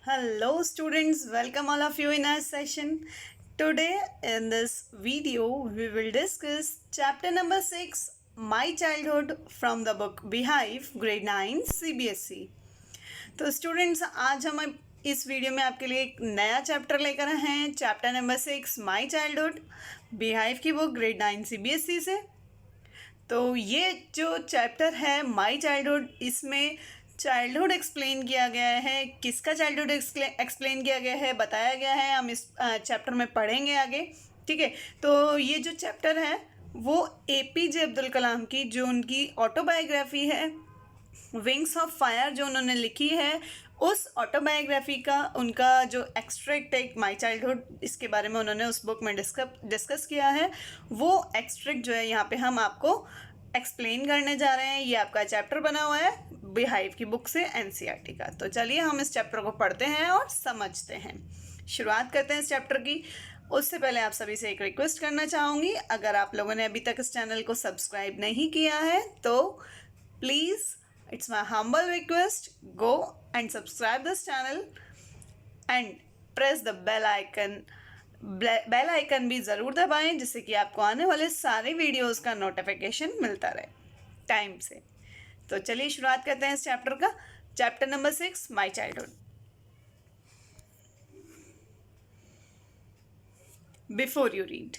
Hello students, welcome all of you in our session. Today in this video we will discuss chapter number 6 My Childhood from the book Beehive grade 9 CBSE. तो students आज हम इस video में आपके लिए एक नया chapter लेकर आए हैं chapter number 6 my childhood beehive की बुक ग्रेड 9 CBSE से। तो ये जो चैप्टर है माई चाइल्डहुड, इसमें चाइल्डहुड एक्सप्लेन किया गया है। किसका चाइल्डहुड एक्सप्लेन किया गया है, बताया गया है। हम इस चैप्टर में पढ़ेंगे आगे, ठीक है। तो ये जो चैप्टर है वो APJ अब्दुल कलाम की जो उनकी ऑटोबायोग्राफी है विंग्स ऑफ फायर जो उन्होंने लिखी है, उस ऑटोबायोग्राफी का उनका जो एक्सट्रैक्ट है माई चाइल्डहुड, इसके बारे में उन्होंने उस बुक में डिस्कस किया है। वो एक्सट्रैक्ट जो है यहाँ पे हम आपको एक्सप्लेन करने जा रहे हैं। ये आपका चैप्टर बना हुआ है बीहाइव की बुक से NCERT का। तो चलिए हम इस चैप्टर को पढ़ते हैं और समझते हैं। शुरुआत करते हैं इस चैप्टर की। उससे पहले आप सभी से एक रिक्वेस्ट करना चाहूँगी, अगर आप लोगों ने अभी तक इस चैनल को सब्सक्राइब नहीं किया है तो please, it's my humble request, go and subscribe this channel and press the bell icon भी ज़रूर दबाएं, जिससे कि आपको आने वाले सारे वीडियोस का नोटिफिकेशन मिलता रहे टाइम से। तो चलिए शुरुआत करते हैं इस चैप्टर का। Chapter number 6 my childhood. Before you read,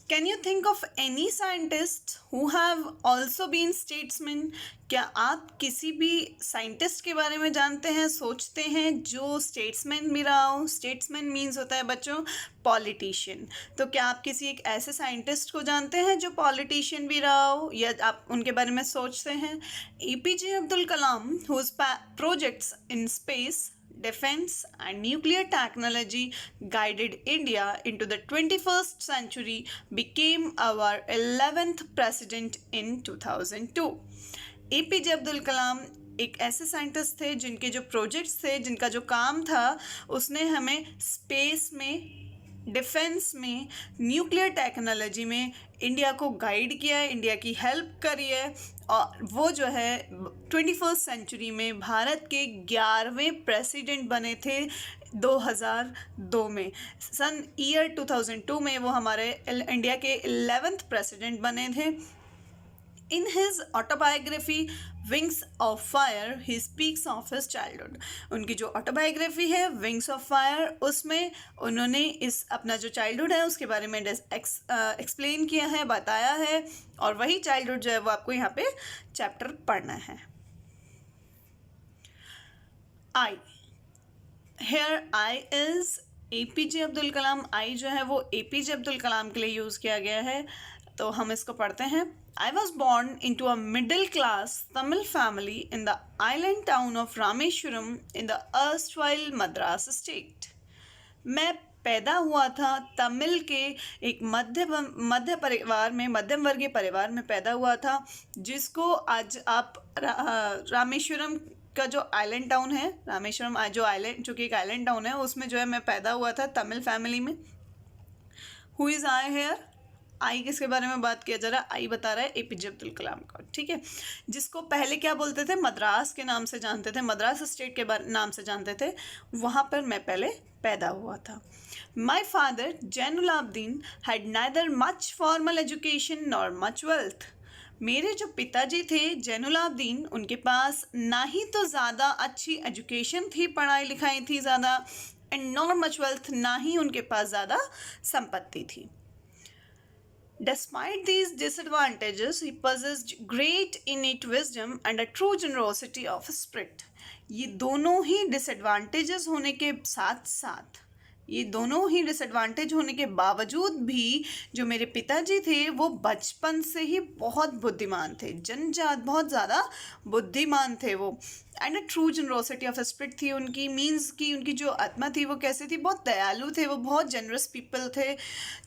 can you think of any scientist who have also been statesman? क्या आप किसी भी साइंटिस्ट के बारे में जानते हैं, सोचते हैं जो स्टेट्समैन भी रहा हो? स्टेट्समैन मीन्स होता है बच्चों पॉलिटिशियन। तो क्या आप किसी एक ऐसे साइंटिस्ट को जानते हैं जो पॉलिटिशियन भी रहा हो, या आप उनके बारे में सोचते हैं? APJ Abdul Kalam, whose projects in space, defense and nuclear technology guided India into the 21st century, became our 11th president in 2002. APJ Abdul Kalam एक ऐसे साइंटिस्ट थे जिनके जो प्रोजेक्ट्स थे, जिनका जो काम था, उसने हमें स्पेस में, डिफेंस में, न्यूक्लियर टेक्नोलॉजी में इंडिया को गाइड किया है, इंडिया की हेल्प करी है। और वो जो है 21st सेंचुरी में भारत के 11वें प्रेसिडेंट बने थे 2002 में। सन ईयर 2002 में वो हमारे इंडिया के 11th प्रेसिडेंट बने थे। In his autobiography Wings of Fire, he speaks of his childhood. उनकी जो ऑटोबायोग्राफी है Wings of Fire, उसमें उन्होंने इस अपना जो चाइल्डहुड है उसके बारे में एक्सप्लेन किया है, बताया है। और वही चाइल्डहुड जो है वो आपको यहाँ पे चैप्टर पढ़ना है। I, here I is APJ Abdul Kalam. I जो है वो APJ अब्दुल कलाम के लिए यूज़ किया गया है। तो हम इसको पढ़ते हैं। I was born into a middle-class Tamil family in the island town of Rameshwaram in the erstwhile Madras state. मैं पैदा हुआ था तमिल के एक मध्य परिवार में, मध्यम वर्गीय परिवार में पैदा हुआ था, जिसको आज आप रामेश्वरम का जो आइलैंड टाउन है, रामेश्वरम जो कि एक आइलैंड टाउन है, उसमें जो है मैं पैदा हुआ था तमिल फैमिली में। Who is I here? आई किसके बारे में बात किया जा रहा है? आई बता रहा है APJ अब्दुल कलाम का, ठीक है। जिसको पहले क्या बोलते थे, मद्रास के नाम से जानते थे, मद्रास स्टेट के नाम से जानते थे। वहाँ पर मैं पहले पैदा हुआ था। My father Jainulabdeen had neither much formal education nor much wealth. मेरे जो पिताजी थे जैनुलाब्दीन, उनके पास ना ही तो ज़्यादा अच्छी एजुकेशन थी, पढ़ाई लिखाई थी ज़्यादा, एंड नॉर मच वेल्थ, ना ही उनके पास ज़्यादा संपत्ति थी। Despite these disadvantages, he possessed great innate wisdom and a true generosity of spirit. ये दोनों ही डिसएडवांटेजेस होने के साथ साथ, ये दोनों ही डिसएडवांटेज होने के बावजूद भी जो मेरे पिताजी थे वो बचपन से ही बहुत बुद्धिमान थे, बहुत ज़्यादा बुद्धिमान थे वो। And a true generosity of spirit थी उनकी, मीन्स कि उनकी जो आत्मा थी वो कैसे थी, बहुत दयालु थे वो, बहुत जनरस पीपल थे,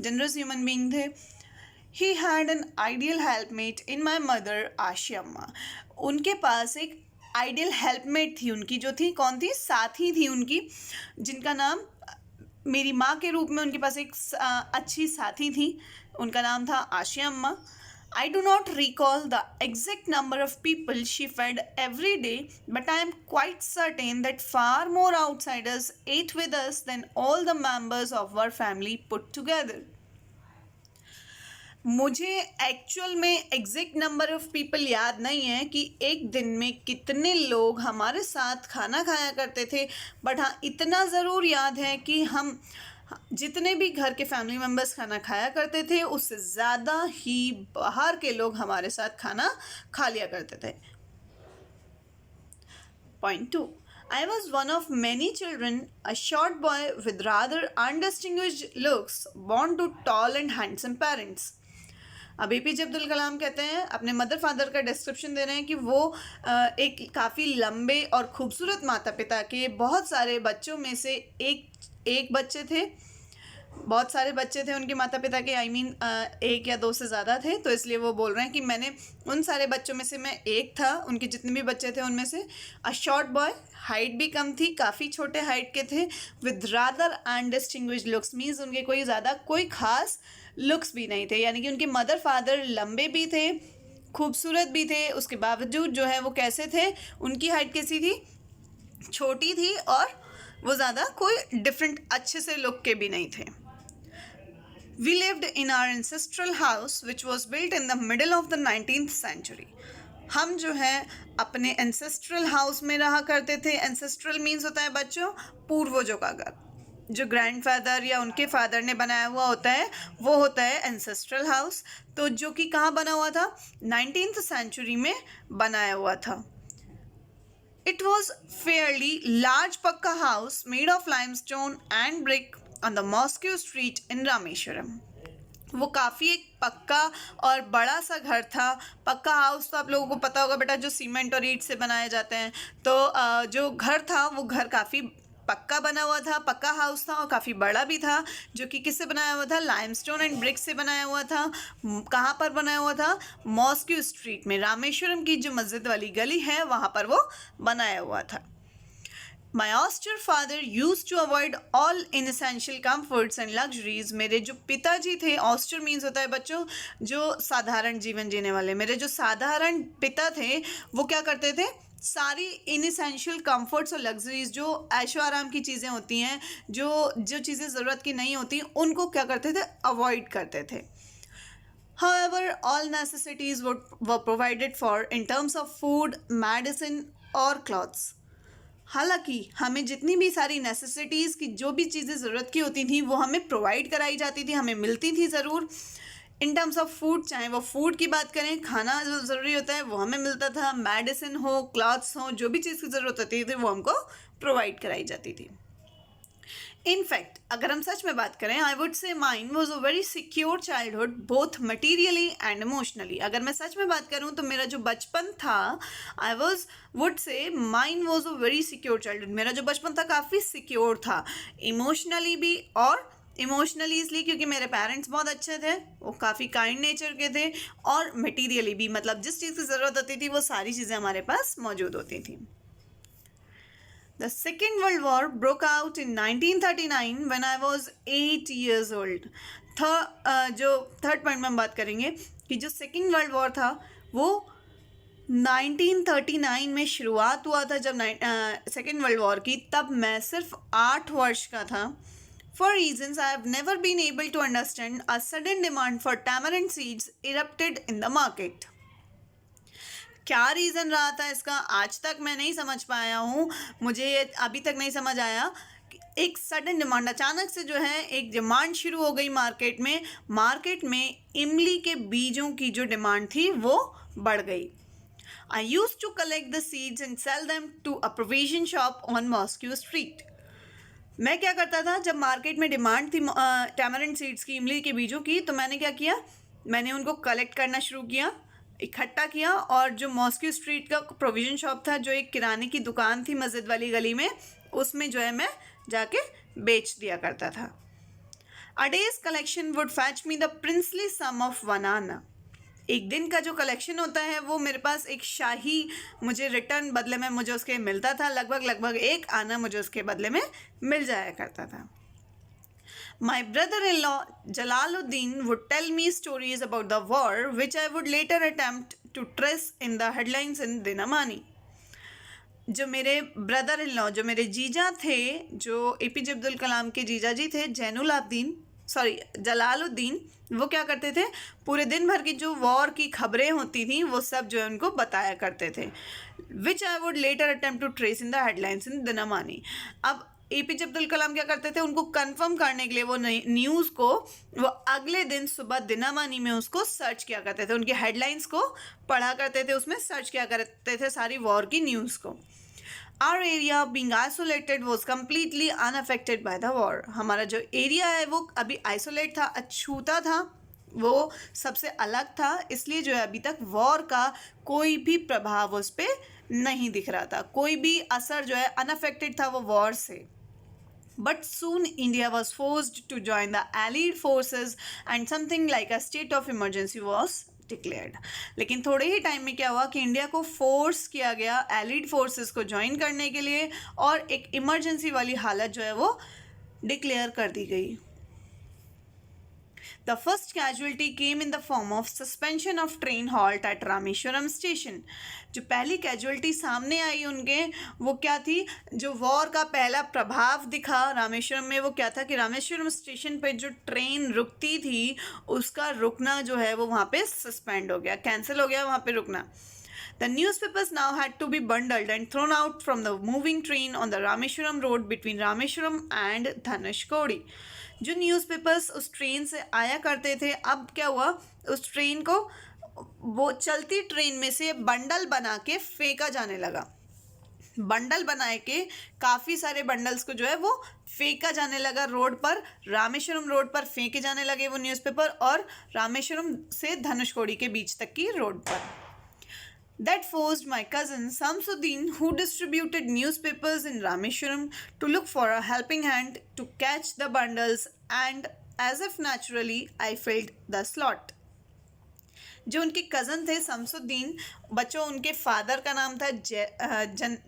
जनरस ह्यूमन बीइंग थे। He had an ideal helpmate in my mother आशी अम्मा। उनके पास एक आइडियल हेल्पमेट थी उनकी, जो थी कौन थी? साथी थी उनकी, जिनका नाम मेरी माँ के रूप में उनके पास एक अच्छी साथी थी, उनका नाम था आशी अम्मा। I do not recall the exact number of people she fed every day, but I am quite certain that far more outsiders ate with us than all the members of our family put together. मुझे actual में exact number of people याद नहीं है कि एक दिन में कितने लोग हमारे साथ खाना खाया करते थे, बट हाँ इतना ज़रूर याद है कि हम जितने भी घर के फैमिली मेम्बर्स खाना खाया करते थे उससे ज़्यादा ही बाहर के लोग हमारे साथ खाना खा लिया करते थे. Point 2. I was one of many children, a short boy with rather undistinguished looks, born to tall and handsome parents. अब APJ अब्दुल कलाम कहते हैं, अपने मदर फादर का डिस्क्रिप्शन दे रहे हैं कि वो एक काफ़ी लंबे और खूबसूरत माता पिता के बहुत सारे बच्चों में से एक बच्चे थे. बहुत सारे बच्चे थे उनके माता पिता के, एक या दो से ज़्यादा थे, तो इसलिए वो बोल रहे हैं कि मैंने उन सारे बच्चों में से मैं एक था, उनके जितने भी बच्चे थे उनमें से. अ शॉर्ट बॉय, हाइट भी कम थी, काफ़ी छोटे हाइट के थे. With rather undistinguished looks means उनके कोई ख़ास लुक्स भी नहीं थे, यानी कि उनके मदर फादर लंबे भी थे, खूबसूरत भी थे, उसके बावजूद जो है वो कैसे थे, उनकी हाइट कैसी थी, छोटी थी, और वो ज़्यादा कोई डिफरेंट अच्छे से लुक के भी नहीं थे. We lived in our ancestral house which was built in the middle of the 19th century. हम जो है अपने ancestral house में रहा करते थे. ancestral means होता है बच्चों पूर्वजों का घर, जो ग्रैंडफादर या उनके फादर ने बनाया हुआ होता है वो होता है ancestral house. तो जो कि कहाँ बना हुआ था, 19th century में बनाया हुआ था. It was fairly large pakka house made of limestone and brick on the Mosque Street in Rameswaram. वो काफ़ी एक पक्का और बड़ा सा घर था. पक्का हाउस तो आप लोगों को पता होगा बेटा, जो सीमेंट और ईंट से बनाए जाते हैं. तो जो घर था वो घर काफ़ी पक्का बना हुआ था, पक्का हाउस था और काफ़ी बड़ा भी था, जो कि किससे बनाया हुआ था, लाइमस्टोन एंड ब्रिक से बनाया हुआ था. कहाँ पर बनाया हुआ था, मॉस्क स्ट्रीट में, रामेश्वरम की जो मस्जिद वाली गली है वहाँ पर वो बनाया हुआ था. My austere father used to avoid all inessential comforts and luxuries. मेरे जो पिताजी थे, austere means होता है बच्चों जो साधारण जीवन जीने वाले, मेरे जो साधारण पिता थे वो क्या करते थे, सारी इनएसेंशियल कंफर्ट्स और लग्जरीज, जो ऐशो आराम की चीज़ें होती हैं, जो चीज़ें ज़रूरत की नहीं होती, उनको क्या करते थे, अवॉइड करते थे. However, all necessities were provided for in terms of food, medicine और clothes. हालांकि हमें जितनी भी सारी नेसेसिटीज़ की जो भी चीज़ें ज़रूरत की होती थी वो हमें प्रोवाइड कराई जाती थी, हमें मिलती थी ज़रूर. इन टर्म्स ऑफ फूड, चाहे वो फूड की बात करें, खाना जो ज़रूरी होता है वो हमें मिलता था, मेडिसिन हो, क्लॉथ्स हो, जो भी चीज़ की ज़रूरत होती थी वो हमको प्रोवाइड कराई जाती थी. इन फैक्ट अगर हम सच में बात करें, I would say mine was a very secure childhood both materially and emotionally. अगर मैं सच में बात करूं तो मेरा जो बचपन था, I would say mine was a very secure childhood. मेरा जो बचपन था काफ़ी सिक्योर था, इमोशनली भी, और इमोशनली इसलिए क्योंकि मेरे पेरेंट्स बहुत अच्छे थे, वो काफ़ी काइंड नेचर के थे, और मटीरियली भी, मतलब जिस चीज़ की ज़रूरत होती थी वो सारी चीज़ें हमारे पास मौजूद होती थी. The Second World War broke out in 1939 when I was 8 years old. जो थर्ड पॉइंट में हम बात करेंगे कि जो सेकेंड वर्ल्ड वॉर था वो 1939 में शुरुआत हुआ था. जब सेकेंड वर्ल्ड वॉर की, तब मैं सिर्फ 8 वर्ष का था. For reasons I have never been able to understand, a sudden demand for tamarind seeds erupted in the market. क्या रीज़न रहा था इसका, आज तक मैं नहीं समझ पाया हूँ, मुझे अभी तक नहीं समझ आया. एक सडन डिमांड, अचानक से जो है एक डिमांड शुरू हो गई मार्केट में इमली के बीजों की जो डिमांड थी वो बढ़ गई. I used to collect the seeds and sell them to a provision shop on mosque street. मैं क्या करता था, जब मार्केट में डिमांड थी टैमरिंड सीड्स की, इमली के बीजों की, तो मैंने क्या किया, मैंने उनको कलेक्ट करना शुरू किया, इकट्ठा किया, और जो मॉस्क्यू स्ट्रीट का प्रोविजन शॉप था, जो एक किराने की दुकान थी मस्जिद वाली गली में, उसमें जो है मैं जाके बेच दिया करता था. A day's collection would fetch me the princely sum of 1 anna. एक दिन का जो कलेक्शन होता है वो मेरे पास एक शाही, मुझे रिटर्न बदले में मुझे उसके मिलता था, लगभग 1 आना मुझे उसके बदले में मिल जाया करता था. My brother-in-law Jalaluddin would tell me stories about the war, which I would later attempt to trace in the headlines in Dinamani. जो मेरे ब्रदर इन लॉ, जो मेरे जीजा थे, जो एपीजे अब्दुल कलाम के जीजा जी थे, जलालुद्दीन, वो क्या करते थे, पूरे दिन भर की जो वॉर की खबरें होती थी वो सब जो है उनको बताया करते थे, which I would later attempt to trace in the headlines in Dinamani. अब एपीजे अब्दुल कलाम क्या करते थे, उनको कंफर्म करने के लिए वो न्यूज़ को वो अगले दिन सुबह दिनमानी में उसको सर्च किया करते थे, उनकी हेडलाइंस को पढ़ा करते थे, उसमें सर्च किया करते थे सारी वॉर की न्यूज़ को. Our area being isolated was completely unaffected by the war. हमारा जो एरिया है वो अभी आइसोलेट था, अछूता था, वो सबसे अलग था, इसलिए जो है अभी तक वॉर का कोई भी प्रभाव उस पर नहीं दिख रहा था, कोई भी असर जो है अनअफेक्टेड था वो वॉर से. But soon India was forced to join the Allied forces and something like a state of emergency was declared. लेकिन थोड़े ही टाइम में क्या हुआ कि इंडिया को फोर्स किया गया एलिड फोर्सेस को ज्वाइन करने के लिए, और एक इमरजेंसी वाली हालत जो है वो डिक्लेयर कर दी गई. The first casualty came in the form of suspension of train halt at Rameshwaram station. जो पहली कैजुअलिटी सामने आई उनके, वो क्या थी, जो वॉर का पहला प्रभाव दिखा रामेश्वरम में, वो क्या था कि रामेश्वरम स्टेशन पे जो ट्रेन रुकती थी उसका रुकना जो है वो वहाँ पे सस्पेंड हो गया, कैंसिल हो गया वहाँ पे रुकना. The newspapers now had to be bundled and thrown out from the moving train on the Rameshwaram road between Rameshwaram and Dhanushkodi. जो न्यूज़पेपर्स उस ट्रेन से आया करते थे, अब क्या हुआ, उस ट्रेन को वो चलती ट्रेन में से बंडल बना के फेंका जाने लगा. बंडल बनाए के काफ़ी सारे बंडल्स को जो है वो फेंका जाने लगा रोड पर, रामेश्वरम रोड पर फेंके जाने लगे वो न्यूज़पेपर, और रामेश्वरम से धनुषकोडी के बीच तक की रोड पर. That forced my cousin Samsuddin, who distributed newspapers in Rameshwaram, to look for a helping hand to catch the bundles, and as if naturally I filled the slot. जो उनके कज़न थे शमसुद्दीन, बच्चों उनके फादर का नाम था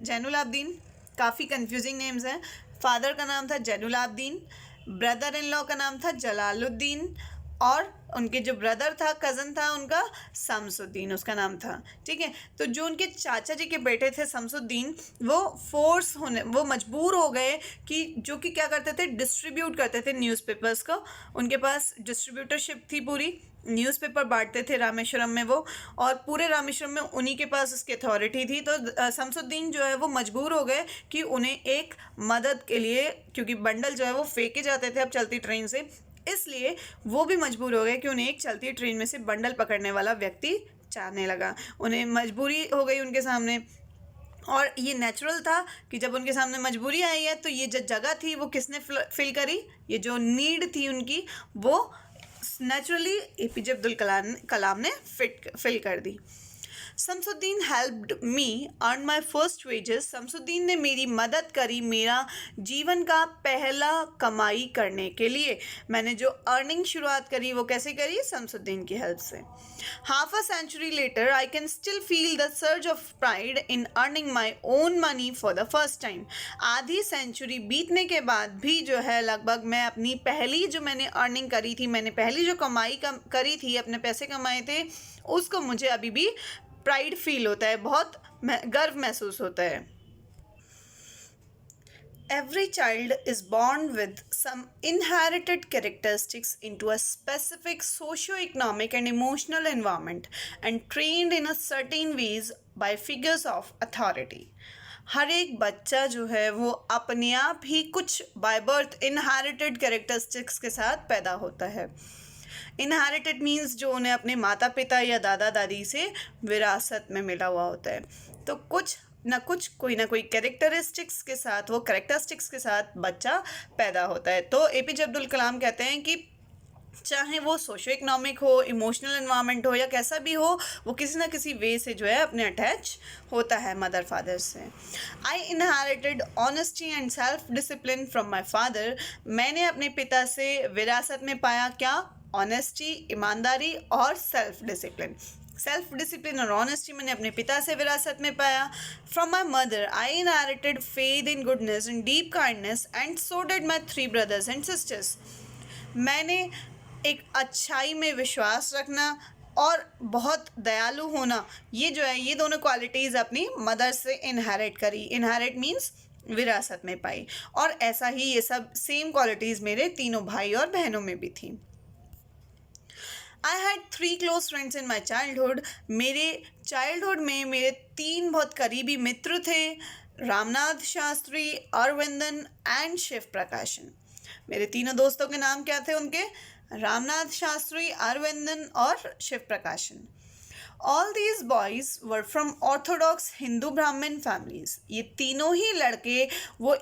जैनुलाब्दीन, काफ़ी कंफ्यूजिंग नेम्स हैं. फादर का नाम था जैनुलाब्दीन, ब्रदर इन लॉ का नाम था जलालुद्दीन, और उनके जो ब्रदर था, कज़न था उनका, शमसुद्दीन उसका नाम था. ठीक है, तो जो उनके चाचा जी के बेटे थे शमसुद्दीन, वो मजबूर हो गए कि जो कि क्या करते थे, डिस्ट्रीब्यूट करते थे न्यूज़पेपर्स को. उनके पास डिस्ट्रीब्यूटरशिप थी, पूरी न्यूज़पेपर बांटते थे रामेश्वरम में वो, और पूरे रामेश्वरम में उन्हीं के पास उसकी अथॉरिटी थी. तो शमसुद्दीन जो है वो मजबूर हो गए कि उन्हें एक मदद के लिए, क्योंकि बंडल जो है वो फेंके जाते थे अब चलती ट्रेन से, इसलिए वो भी मजबूर हो गए कि उन्हें एक चलती ट्रेन में से बंडल पकड़ने वाला व्यक्ति चाहने लगा. उन्हें मजबूरी हो गई उनके सामने, और ये नेचुरल था कि जब उनके सामने मजबूरी आई है तो ये जो जगह थी वो किसने फिल करी, ये जो नीड थी उनकी वो नेचुरली एपीजे अब्दुल कलाम ने फिल कर दी. Shamsuddin helped me earn my first wages. Shamsuddin ने मेरी मदद करी मेरा जीवन का पहला कमाई करने के लिए. मैंने जो अर्निंग शुरुआत करी वो कैसे करी, शमसुद्दीन की हेल्प से. Half a century later I can still feel the surge of pride in earning my own money for the first time. आधी सेंचुरी बीतने के बाद भी जो है लगभग मैं अपनी पहली जो मैंने अर्निंग करी थी, मैंने पहली जो कमाई करी थी, अपने पैसे कमाए थे, उसको मुझे अभी भी प्राइड फील होता है, बहुत गर्व महसूस होता है. Every child is born with some inherited characteristics into a specific socio-economic and emotional environment and trained in a certain ways by figures of authority. हर एक बच्चा जो है वो अपने आप ही कुछ बाय बर्थ इनहेरिटेड कैरेक्टरिस्टिक्स के साथ पैदा होता है. इनहेरिटेड मीन्स जो उन्हें अपने माता पिता या दादा दादी से विरासत में मिला हुआ होता है. तो कुछ ना कुछ, कोई ना कोई कैरेक्टरिस्टिक्स के साथ बच्चा पैदा होता है. तो एपीजे अब्दुल कलाम कहते हैं कि चाहे वो सोशो इकोनॉमिक हो, इमोशनल एनवायरनमेंट हो, या कैसा भी हो, वो किसी ना किसी वे से जो है अपने अटैच होता है मदर फादर से. आई inherited honesty and self discipline from my father. मैंने अपने पिता से विरासत में पाया क्या, ऑनेस्टी, ईमानदारी, और सेल्फ डिसिप्लिन और ऑनेस्टी मैंने अपने पिता से विरासत में पाया. From my mother I inherited faith in goodness and deep kindness, and so did my 3 brothers and sisters. मैंने एक अच्छाई में विश्वास रखना और बहुत दयालु होना, ये जो है ये दोनों क्वालिटीज़ अपनी मदर से इनहेरिट करी। इनहेरिट मीन्स विरासत में पाई। और ऐसा ही ये सब सेम क्वालिटीज़ मेरे तीनों भाई और बहनों में भी थी। I had 3 close friends in my childhood. मेरे चाइल्डहुड में मेरे 3 बहुत करीबी मित्र थे, रामनाथ शास्त्री, अरविंदन एंड शिव प्रकाशन। मेरे तीनों दोस्तों के नाम क्या थे उनके? रामनाथ शास्त्री, अरविंदन और शिव प्रकाशन। All these boys were from Orthodox Hindu ब्राह्मण फैमिलीज। ये तीनों ही लड़के वो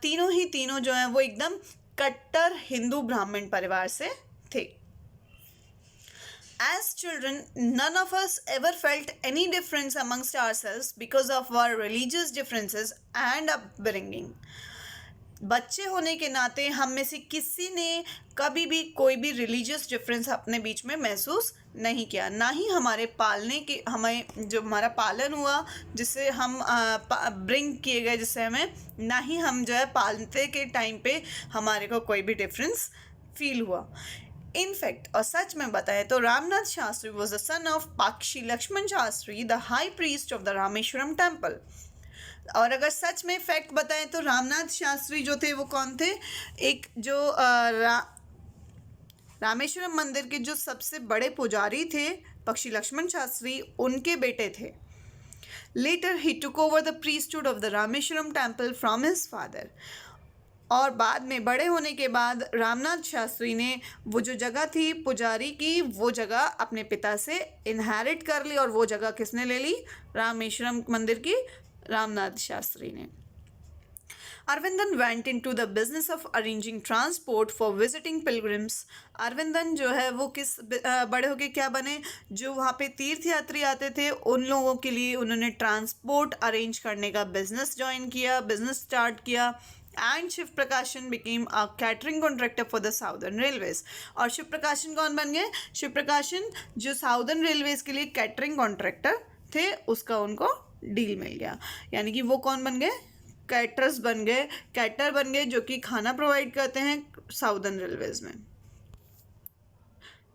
तीनों जो हैं वो एकदम कट्टर हिंदू ब्राह्मण परिवार से थे। As children, none of us ever felt any difference amongst ourselves because of our religious differences and upbringing. बच्चे होने के नाते हम में से किसी ने कभी भी कोई भी रिलीजियस डिफरेंस अपने बीच में महसूस नहीं किया। ना ही हमारे पालने के हमें जो हमारा पालन हुआ जिससे हम ब्रिंग किए गए जिससे हमें, ना ही हम जो है पालते के टाइम पे हमारे को कोई भी डिफरेंस फील हुआ। इनफैक्ट और सच में बताएं तो Ramanath Shastri was the son of Pakshi Lakshmana Shastri, the high priest of the Rameswaram temple. और अगर सच में फैक्ट बताएं तो रामनाथ शास्त्री जो थे वो कौन थे? एक जो रामेश्वरम मंदिर के जो सबसे बड़े पुजारी थे पक्षी लक्ष्मण शास्त्री, उनके बेटे थे। Later he took over the priesthood of the Rameswaram temple from his father. और बाद में बड़े होने के बाद रामनाथ शास्त्री ने वो जो जगह थी पुजारी की, वो जगह अपने पिता से इनहेरिट कर ली। और वो जगह किसने ले ली? रामेश्वरम मंदिर की रामनाथ शास्त्री ने। Arvindan went into the business of arranging transport for visiting pilgrims. Arvindan जो है वो किस बड़े होके क्या बने? जो वहाँ पे तीर्थ यात्री आते थे उन लोगों के लिए उन्होंने ट्रांसपोर्ट अरेंज करने का बिजनेस ज्वाइन किया, बिजनेस स्टार्ट किया। एंड शिव प्रकाशन became a catering contractor for the southern railways. और शिव प्रकाशन कौन बन गए? शिव प्रकाशन जो साउदर्न रेलवेज के लिए कैटरिंग कॉन्ट्रैक्टर थे, उसका उनको डील मिल गया। यानी कि वो कौन बन गए? कैटरर्स बन गए, कैटर बन गए जो कि खाना प्रोवाइड करते हैं साउदर्न रेलवेज में।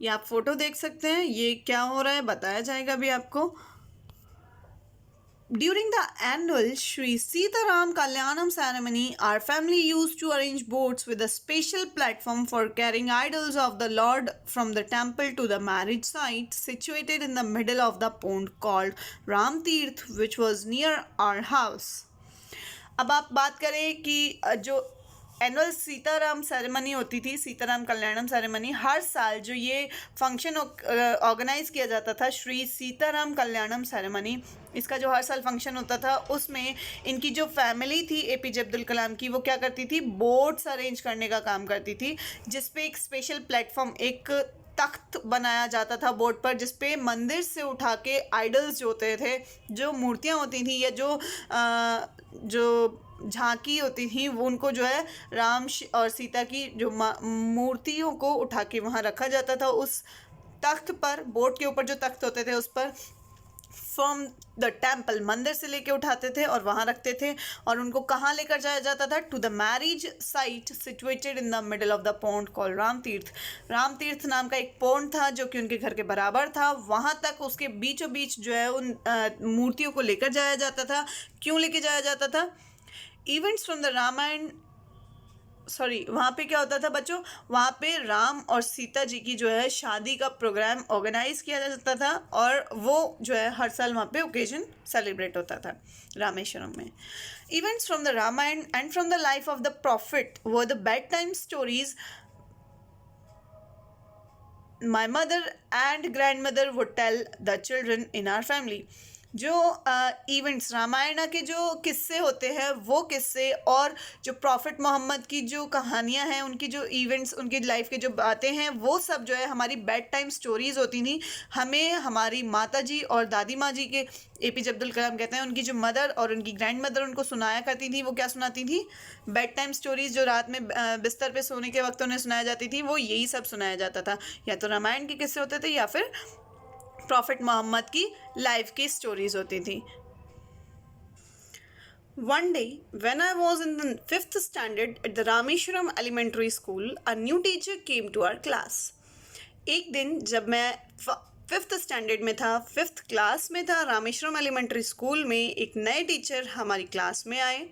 ये आप फोटो देख सकते हैं, ये क्या हो रहा है बताया जाएगा अभी आपको। During the annual Sri Sitaram Kalyanam ceremony, our family used to arrange boats with a special platform for carrying idols of the Lord from the temple to the marriage site situated in the middle of the pond called Ram Tirth, which was near our house. अब आप बात करें कि जो annual Sitaram ceremony होती थी, सीताराम कल्याणम ceremony, हर साल जो ये फंक्शन ऑर्गेनाइज किया जाता था, श्री सीताराम कल्याणम सेरेमनी, इसका जो हर साल फंक्शन होता था उसमें इनकी जो फैमिली थी एपीजे अब्दुल कलाम की, वो क्या करती थी? बोट्स अरेंज करने का काम करती थी, जिसपे एक स्पेशल प्लेटफॉर्म, एक तख्त बनाया जाता था बोट पर, जिसपे मंदिर से उठा के आइडल्स जो होते थे, जो मूर्तियाँ होती थी या जो झांकी होती थी, वो उनको जो है राम और सीता की जो मूर्तियों को उठा के वहाँ रखा जाता था उस तख्त पर। बोट के ऊपर जो तख्त होते थे उस पर फ्रॉम द टेम्पल, मंदिर से लेके उठाते थे और वहाँ रखते थे। और उनको कहाँ लेकर जाया जाता था? To the marriage site situated in the middle of the pond called Rama Tirtha. Rama तीर्थ नाम का एक पॉन्ड था जो कि उनके घर के बराबर था, वहाँ तक उसके बीचों बीच जो है उन मूर्तियों को लेकर जाया जाता था। क्यों लेके जाया जाता था? इवेंट्स फ्रॉम द रामायण, वहाँ पे क्या होता था बच्चों? वहाँ पे राम और सीता जी की जो है शादी का प्रोग्राम ऑर्गेनाइज किया जाता था और वो जो है हर साल वहाँ पे ओकेजन सेलिब्रेट होता था रामेश्वरम में। Events from the Ramayana and from the life of the prophet were the bed time stories my mother and grandmother would tell the children in our family. जो इवेंट्स रामायण के जो किस्से होते हैं वो किस्से और जो प्रॉफिट मोहम्मद की जो कहानियां हैं, उनकी जो इवेंट्स, उनकी लाइफ के जो बातें हैं, वो सब जो है हमारी बेड टाइम स्टोरीज़ होती थी। हमें हमारी माता जी और दादी माँ जी के, एपीजे अब्दुल कलाम कहते हैं, उनकी जो मदर और उनकी ग्रैंड मदर उनको सुनाया करती थी। वो क्या सुनाती थी? बेड टाइम स्टोरीज़, जो रात में बिस्तर पे सोने के वक्त उन्हें सुनाया जाती थी, वो यही सब सुनाया जाता था। या तो रामायण के किस्से होते थे या फिर प्रॉफिट मोहम्मद की लाइफ की स्टोरीज होती थी। One day, when I was in the fifth standard at the Rameshwaram Elementary School, a new teacher came to our class. एक दिन जब मैं फिफ्थ स्टैंडर्ड में था, फिफ्थ क्लास में था, रामेश्वरम एलिमेंट्री स्कूल में एक नए टीचर हमारी क्लास में आए.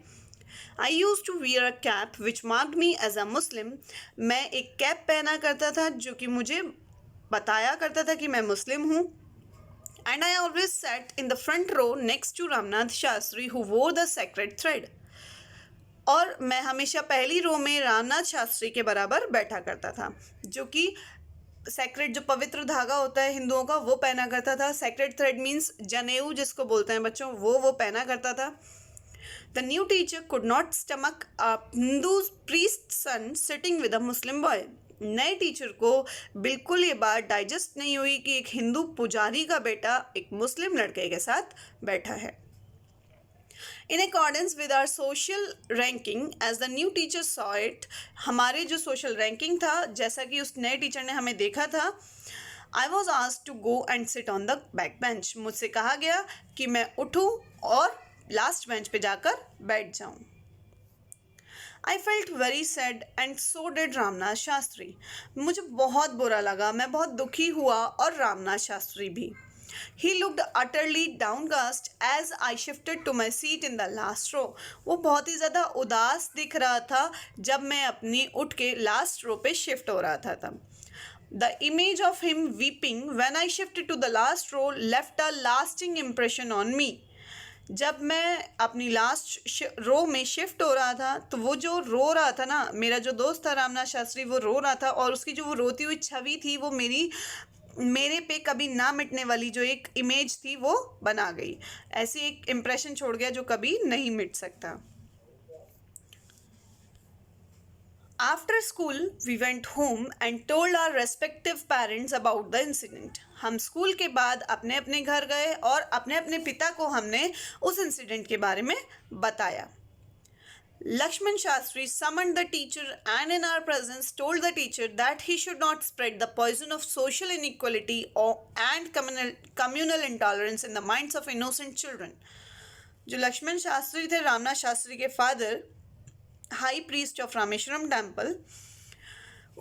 I used to wear a cap which marked me as a Muslim. मैं एक कैप पहना करता था जो कि मुझे बताया करता था कि मैं मुस्लिम हूँ. And I always sat in the front row next to Ramnath Shastri who wore the sacred thread. और मैं हमेशा पहली रो में रामनाथ शास्त्री के बराबर बैठा करता था, जो कि सेक्रेट जो पवित्र धागा होता है हिंदुओं का वो पहना करता था. सेक्रेट थ्रेड मीन्स जनेऊ जिसको बोलते हैं बच्चों, वो पहना करता था. The new teacher could not stomach a Hindu priest son sitting with a Muslim boy. नए टीचर को बिल्कुल ये बात डाइजेस्ट नहीं हुई कि एक हिंदू पुजारी का बेटा एक मुस्लिम लड़के के साथ बैठा है. In accordance with our social ranking as the new teacher saw it, हमारे जो सोशल रैंकिंग था जैसा कि उस नए टीचर ने हमें देखा था, I was asked to go and sit on the back bench. मुझसे कहा गया कि मैं उठूँ और लास्ट बेंच पे जाकर बैठ जाऊँ. I felt very sad and so did Ramnath Shastri. मुझे बहुत बुरा लगा, मैं बहुत दुखी हुआ और रामनाथ शास्त्री भी. He looked utterly downcast as I shifted to my seat in the last row. वो बहुत ही ज़्यादा उदास दिख रहा था जब मैं अपनी उठ के लास्ट रो पे शिफ्ट हो रहा था तब. The image of him weeping when I shifted to the last row left a lasting impression on me. जब मैं अपनी लास्ट रो में शिफ्ट हो रहा था तो वो जो रो रहा था ना, मेरा जो दोस्त था रामनाथ शास्त्री, वो रो रहा था और उसकी जो वो रोती हुई छवि थी वो मेरे पे कभी ना मिटने वाली जो एक इमेज थी वो बना गई. ऐसी एक इम्प्रेशन छोड़ गया जो कभी नहीं मिट सकता. After school we went home and told our respective parents about the incident. हम स्कूल के बाद अपने अपने घर गए और अपने अपने पिता को हमने उस इंसिडेंट के बारे में बताया. Lakshman Shastri summoned the teacher and in our presence told the teacher that he should not spread the poison of social inequality and communal intolerance in the minds of innocent children. जो लक्ष्मण शास्त्री थे, रामनाथ शास्त्री के father, high priest of Rameswaram temple,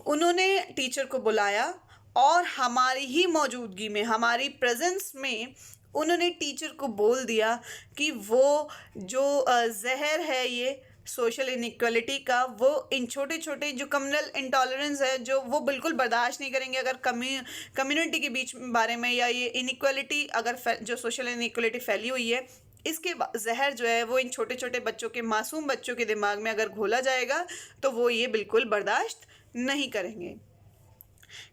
उन्होंने teacher को बुलाया और हमारी ही मौजूदगी में, हमारी प्रेजेंस में उन्होंने टीचर को बोल दिया कि वो जो जहर है ये सोशल इनइक्वालिटी का, वो इन छोटे छोटे जो कम्युनल इंटॉलरेंस है जो वो बिल्कुल बर्दाश्त नहीं करेंगे अगर कम्युनिटी के बीच बारे में, या ये इनइक्वालिटी अगर जो सोशल इनइक्वालिटी फैली हुई है इसके जहर जो है वो इन छोटे छोटे बच्चों के, मासूम बच्चों के दिमाग में अगर घोला जाएगा तो वो ये बिल्कुल बर्दाश्त नहीं करेंगे.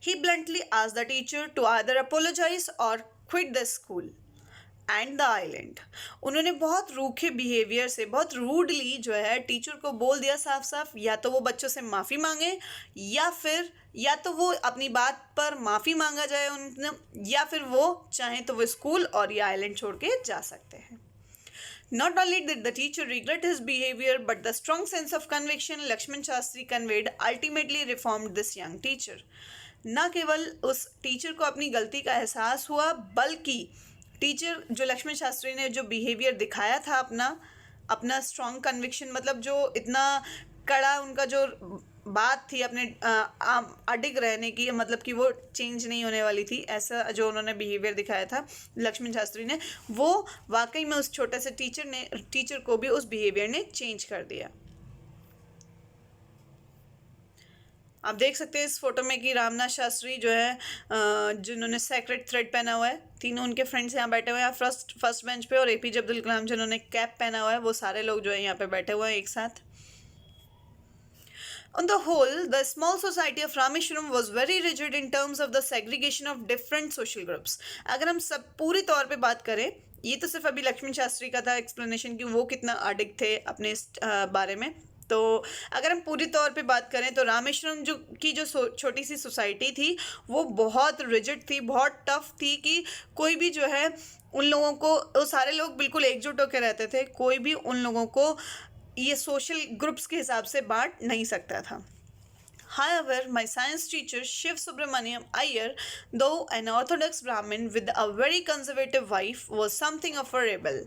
He bluntly asked the teacher to either apologize or quit the school and the island. उन्होंने बहुत रूखे बिहेवियर से, बहुत रूडली जो है टीचर को बोल दिया साफ साफ, या तो वो बच्चों से माफ़ी मांगे या तो वो अपनी बात पर माफ़ी मांगा जाए उन्हें, या फिर वो चाहें तो वो स्कूल और ये आइलैंड छोड़ के जा सकते हैं. Not only did the teacher regret his behavior, but the strong sense of conviction Lakshman Shastri conveyed ultimately reformed this young teacher. न केवल उस टीचर को अपनी गलती का एहसास हुआ, बल्कि टीचर जो लक्ष्मण शास्त्री ने जो बिहेवियर दिखाया था अपना स्ट्रॉन्ग कन्विक्शन, मतलब जो इतना कड़ा उनका जो बात थी अपने अडिग रहने की, मतलब कि वो चेंज नहीं होने वाली थी, ऐसा जो उन्होंने बिहेवियर दिखाया था लक्ष्मण शास्त्री ने, वो वाकई में उस छोटे से टीचर को भी उस बिहेवियर ने चेंज कर दिया. आप देख सकते हैं इस फोटो में कि रामनाथ शास्त्री जो है जिन्होंने सेक्रेट थ्रेड पहना हुआ है, तीनों उनके फ्रेंड्स यहाँ बैठे हुए हैं फर्स्ट बेंच पे, और एपीजे अब्दुल कलाम जिन्होंने कैप पहना हुआ है, वो सारे लोग जो है यहाँ पे बैठे हुए हैं एक साथ. On the whole, the small society of Rameshwaram was very rigid in terms of the segregation of different social groups. अगर हम सब पूरी तौर पे बात करें, ये तो सिर्फ अभी लक्ष्मण शास्त्री का था एक्सप्लेनेशन कि वो कितना अडिग थे अपने इस बारे में. तो अगर हम पूरी तौर पे बात करें तो रामेश्वरम जो छोटी सी सोसाइटी थी वो बहुत रिजिड थी, बहुत टफ थी कि कोई भी जो है उन लोगों को, वो सारे लोग बिल्कुल एकजुट होकर रहते थे, कोई भी उन लोगों को ये सोशल ग्रुप्स के हिसाब से बांट नहीं सकता था. However, my science teacher Shiv Subramaniam Iyer, though an orthodox Brahmin with a very conservative wife, was something of a rebel.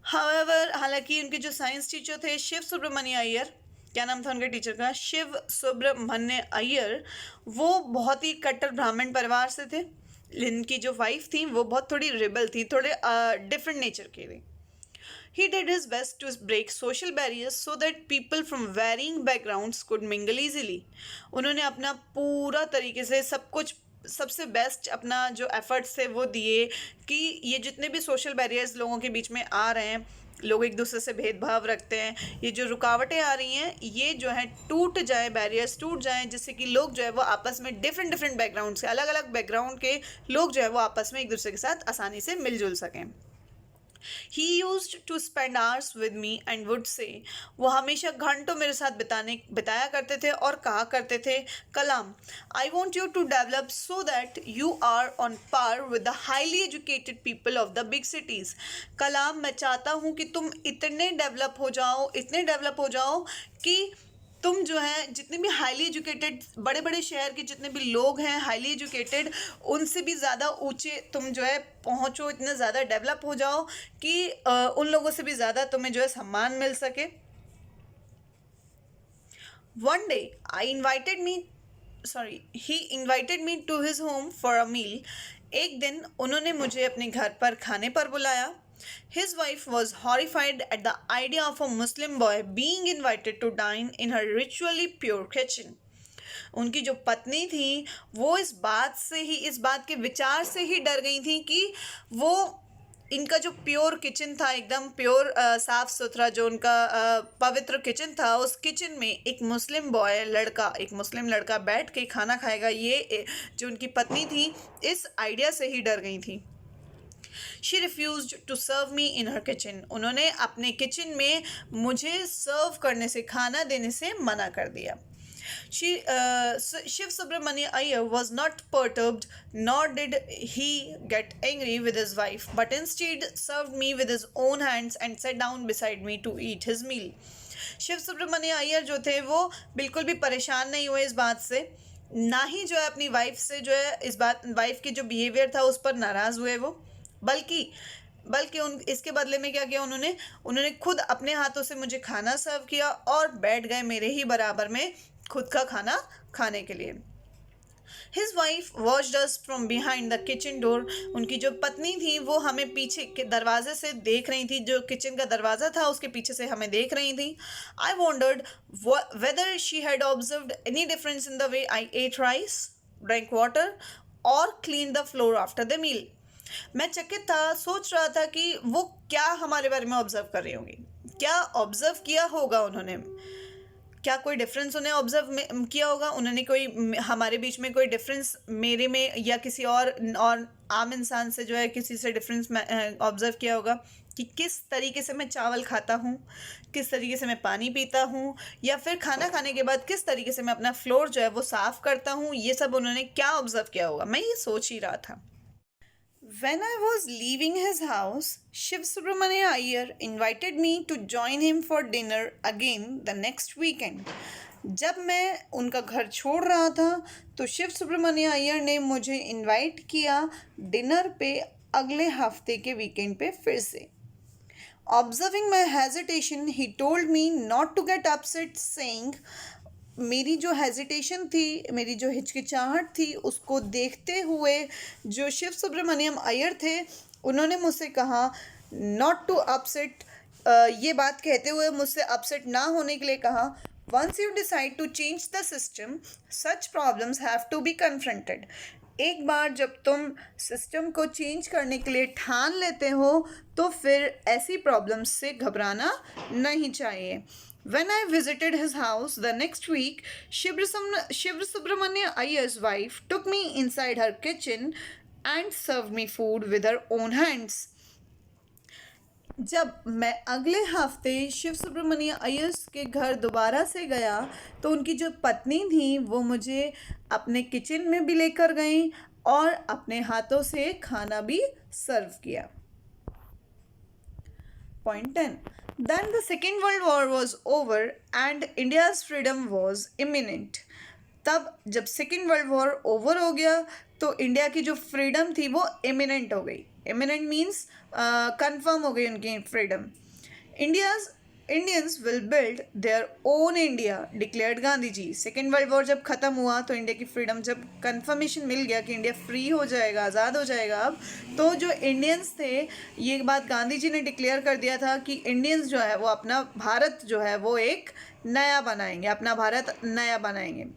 However, हालांकि उनके जो साइंस टीचर थे शिव सुब्रमण्य अय्यर, क्या नाम था उनके टीचर का, शिव सुब्रमण्य अय्यर, वो बहुत ही कट्टर ब्राह्मण परिवार से थे। इनकी जो वाइफ थी वो बहुत थोड़ी रिबल थी, थोड़े डिफरेंट नेचर के थे। He did his best to break social barriers so that people from varying backgrounds could mingle easily. उन्होंने अपना पूरा तरीके से सब कुछ, सबसे बेस्ट अपना जो एफर्ट्स थे वो दिए कि ये जितने भी सोशल बैरियर्स लोगों के बीच में आ रहे हैं, लोग एक दूसरे से भेदभाव रखते हैं, ये जो रुकावटें आ रही हैं ये जो है टूट जाए, बैरियर्स टूट जाएं, जिससे कि लोग जो है वो आपस में डिफरेंट डिफरेंट बैकग्राउंड से, अलग अलग बैकग्राउंड के लोग जो है वो आपस में एक दूसरे के साथ आसानी से मिलजुल सकें। He used to spend hours with me and would say, वो हमेशा घंटों मेरे साथ बिताया करते थे और कहा करते थे, Kalam, I want you to develop so that you are on par with the highly educated people of the big cities. Kalam, मैं चाहता हूँ कि तुम इतने डेवलप हो जाओ, इतने डेवलप हो जाओ कि तुम जो है जितने भी हाईली एजुकेटेड बड़े बड़े शहर के जितने भी लोग हैं हाईली एजुकेटेड, उनसे भी ज़्यादा ऊंचे तुम जो है पहुंचो, इतने ज़्यादा डेवलप हो जाओ कि उन लोगों से भी ज़्यादा तुम्हें जो है सम्मान मिल सके। One day he invited me to his home for a meal. एक दिन उन्होंने मुझे अपने घर पर खाने पर बुलाया। His wife was horrified at the idea of a Muslim boy being invited to dine in her ritually pure kitchen. उनकी जो पत्नी थी वो इस बात के विचार से ही डर गई थी कि वो इनका जो प्योर किचन था, एकदम प्योर साफ सुथरा जो उनका पवित्र किचन था, उस किचन में एक मुस्लिम लड़का बैठ के खाना खाएगा, ये जो उनकी पत्नी थी इस आइडिया से ही डर गई थी। She refused to serve me in her kitchen. उन्होंने अपने किचन में मुझे सर्व करने से, खाना देने से मना कर दिया। Shiv Subramanya Iyer was not perturbed, nor did he get angry with his wife, but instead served me with his own hands and sat down beside me to eat his meal. Shiv Subramanya Iyer जो थे वो बिल्कुल भी परेशान नहीं हुए इस बात से, ना ही जो है अपनी वाइफ से जो है वाइफ की जो बिहेवियर था उस पर नाराज़ हुए वो, बल्कि उन इसके बदले में क्या किया उन्होंने खुद अपने हाथों से मुझे खाना सर्व किया और बैठ गए मेरे ही बराबर में खुद का खाना खाने के लिए। His wife watched us from behind the kitchen door. उनकी जो पत्नी थी वो हमें पीछे के दरवाजे से देख रही थी, जो किचन का दरवाज़ा था उसके पीछे से हमें देख रही थी। I wondered whether she had observed any difference in the way I ate rice, drank water or cleaned the floor after the meal. मैं चकित था, सोच रहा था कि वो क्या हमारे बारे में ऑब्जर्व कर रही होंगी, क्या ऑब्जर्व किया होगा उन्होंने, क्या कोई डिफरेंस उन्हें ऑब्जर्व किया होगा, उन्होंने कोई हमारे बीच में कोई डिफरेंस मेरे में या किसी और आम इंसान से जो है किसी से डिफरेंस ऑब्जर्व किया होगा कि किस तरीके से मैं चावल खाता हूँ, किस तरीके से मैं पानी पीता हूँ, या फिर खाना खाने के बाद किस तरीके से मैं अपना फ्लोर जो है वो साफ़ करता हूँ, ये सब उन्होंने क्या ऑब्जर्व किया होगा, मैं ये सोच ही रहा था। When I was leaving his house, Shiv Subramanya Iyer invited me to join him for dinner again the next weekend. जब मैं उनका घर छोड़ रहा था तो शिव सुब्रमण्य अय्यर ने मुझे इनवाइट किया डिनर पे अगले हफ्ते के वीकेंड पे फिर से। Observing my hesitation, he told me not to get upset, saying, मेरी जो हेजिटेशन थी, मेरी जो हिचकिचाहट थी, उसको देखते हुए जो शिव सुब्रमण्यम अय्यर थे उन्होंने मुझसे कहा नॉट टू अपसेट, ये बात कहते हुए मुझसे अपसेट ना होने के लिए कहा, once you decide to change the system such problems have to be confronted. एक बार जब तुम सिस्टम को चेंज करने के लिए ठान लेते हो तो फिर ऐसी प्रॉब्लम्स से घबराना नहीं चाहिए। When I visited his house the next week, Shiv Subramanya Iyer's wife took me inside her kitchen and served me food with her own hands. जब मैं अगले हफ्ते शिव सुब्रमण्य अय्यर के घर दोबारा से गया तो उनकी जो पत्नी थी वो मुझे अपने किचन में भी लेकर गई और अपने हाथों से खाना भी सर्व किया। Point 10. Then the Second World War was over and India's freedom was imminent. तब जब सेकेंड वर्ल्ड वॉर ओवर हो गया तो इंडिया की जो फ्रीडम थी वो इमिनेंट हो गई. इमिनेंट मीन्स कंफर्म हो गई उनकी freedom. Indians will build their own India declared Gandhi ji. Second world war जब ख़त्म हुआ तो इंडिया की फ्रीडम जब कंफर्मेशन मिल गया कि इंडिया फ्री हो जाएगा, आज़ाद हो जाएगा अब, तो जो इंडियंस थे ये बात गांधी जी ने डिक्लेयर कर दिया था कि इंडियंस जो है वो अपना भारत जो है वो एक नया बनाएंगे, अपना भारत नया बनाएंगे.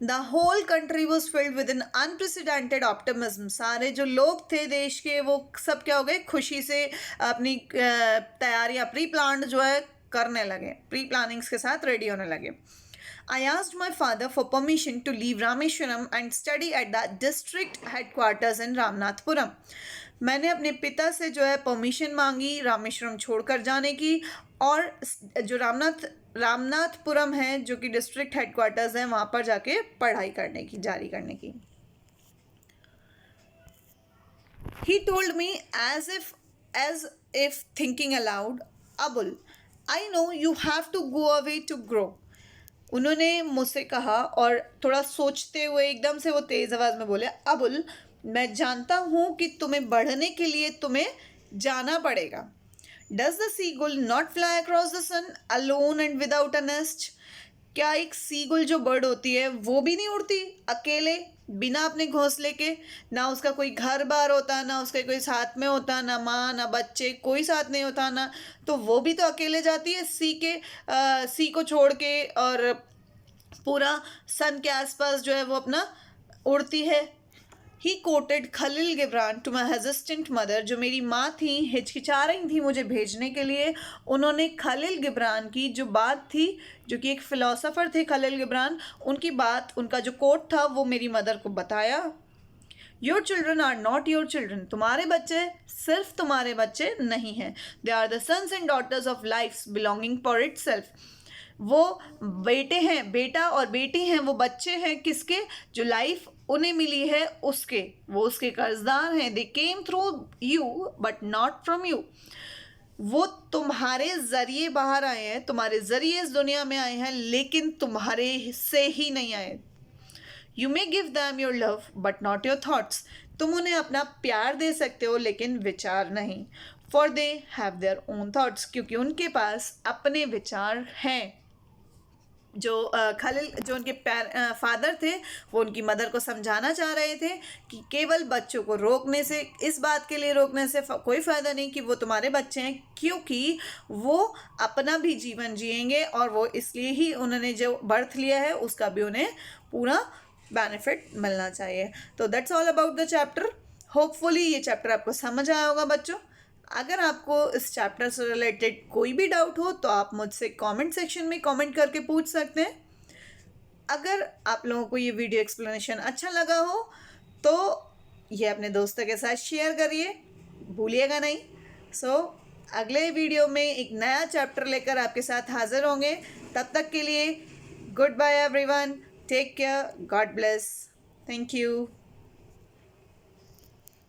The whole country was filled with an unprecedented optimism. सारे जो लोग थे देश के वो सब क्या हो गए, खुशी से अपनी तैयारियां प्री प्लान जो है करने लगे, प्री प्लानिंग्स के साथ रेडी होने लगे. I asked my father for permission to leave Rameshwaram and study at the district headquarters in Ramnathpuram. मैंने अपने पिता से जो है परमिशन मांगी रामेश्वरम छोड़कर जाने की, और जो रामनाथपुरम है जो कि डिस्ट्रिक्ट हेडक्वार्टर्स है वहाँ पर जाके पढ़ाई करने की, जारी करने की. He told me as if thinking aloud, Abul, I know you have to go away to grow. उन्होंने मुझसे कहा और थोड़ा सोचते हुए एकदम से वो तेज़ आवाज़ में बोले, अबुल, मैं जानता हूँ कि तुम्हें बढ़ने के लिए तुम्हें जाना पड़ेगा. Does the seagull not fly across the sun alone and without a nest. क्या एक सीगुल जो बर्ड होती है वो भी नहीं उड़ती अकेले, बिना अपने घोंसले के? ना उसका कोई घर बार होता, ना उसके कोई साथ में होता, ना माँ ना बच्चे, कोई साथ नहीं होता ना, तो वो भी तो अकेले जाती है सी को छोड़ के, और पूरा सन के आसपास जो है वो अपना उड़ती है. He quoted Khalil Gibran to my hesitant mother. जो मेरी माँ थी, हिचकिचा रही थी मुझे भेजने के लिए, उन्होंने खलील गिब्रान की जो बात थी, जो कि एक फ़िलासफ़र थे खलील गिब्रान, उनकी बात, उनका जो कोट था वो मेरी मदर को बताया. Your children are not your children. तुम्हारे बच्चे सिर्फ तुम्हारे बच्चे नहीं हैं. They are the sons and daughters of life belonging for itself. वो बेटे हैं, बेटा और बेटी हैं, वो बच्चे हैं किसके? जो लाइफ उन्हें मिली है उसके, वो उसके कर्जदार हैं. They came through you but not from you. वो तुम्हारे ज़रिए बाहर आए हैं, तुम्हारे ज़रिए इस दुनिया में आए हैं, लेकिन तुम्हारे से ही नहीं आए. You may give them your love but not your thoughts. तुम उन्हें अपना प्यार दे सकते हो लेकिन विचार नहीं. For they have their own thoughts. क्योंकि उनके पास अपने विचार हैं. जो उनके फादर थे वो उनकी मदर को समझाना चाह रहे थे कि केवल बच्चों को रोकने से, इस बात के लिए रोकने से कोई फ़ायदा नहीं कि वो तुम्हारे बच्चे हैं, क्योंकि वो अपना भी जीवन जिएंगे और वो इसलिए ही उन्होंने जो बर्थ लिया है उसका भी उन्हें पूरा बेनिफिट मिलना चाहिए. तो that's all about the chapter. Hopefully ये चैप्टर आपको समझ आया होगा बच्चों. अगर आपको इस चैप्टर से रिलेटेड कोई भी डाउट हो तो आप मुझसे कमेंट सेक्शन में कमेंट करके पूछ सकते हैं. अगर आप लोगों को ये वीडियो एक्सप्लेनेशन अच्छा लगा हो तो ये अपने दोस्तों के साथ शेयर करिए, भूलिएगा नहीं. अगले वीडियो में एक नया चैप्टर लेकर आपके साथ हाजिर होंगे. तब तक के लिए good bye everyone. Take care. God bless. Thank you.